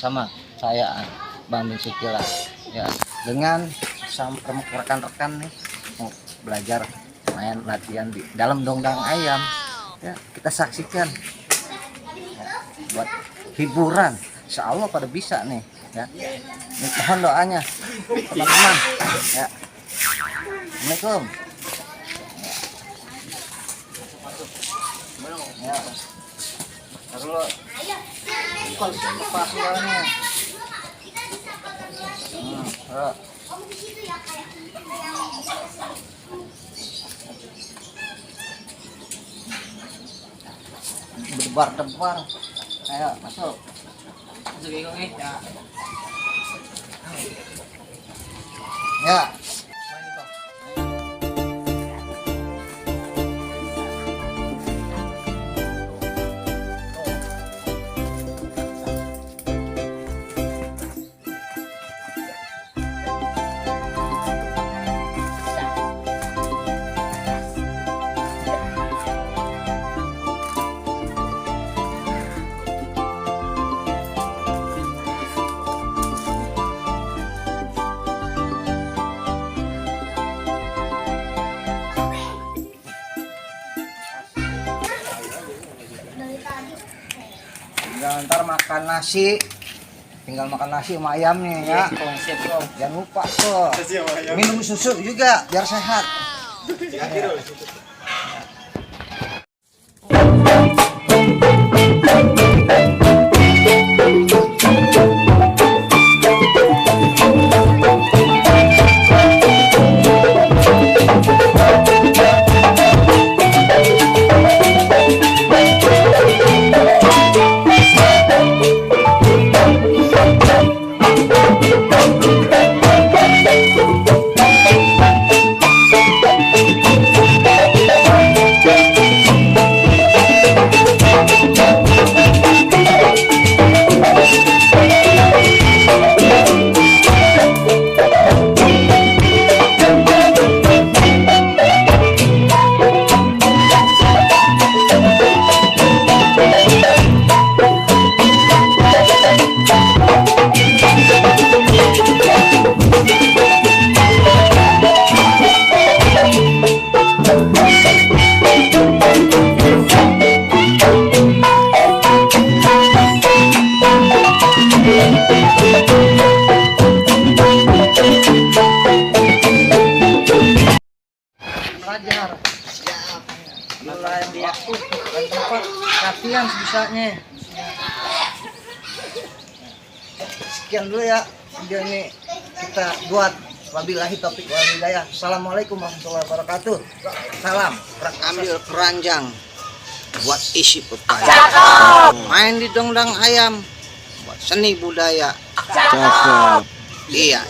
bersama saya Bang Bin Sikila ya, dengan sama rekan-rekan nih mau belajar main latihan di dalam dongdang ayam ya, kita saksikan ya, buat hiburan, insya Allah pada bisa nih ya. Mohon doanya teman-teman ya. Assalamualaikum ya. Taruh pas suaranya. Berdebar-debar. Ayo masuk. Masuk ya. Ya. Ntar makan nasi, tinggal makan nasi sama ayamnya ya. Jangan lupa tuh minum susu juga biar sehat. Belajar mulai waktu dan tempat latihan sebisanya. Sekian dulu ya video ini kita buat. Wabillahi taufiq wal hidayah. Assalamualaikum warahmatullahi wabarakatuh. Salam. Ambil keranjang buat isi pepaya. Main di dongdang ayam buat seni budaya. Cakep. Iya.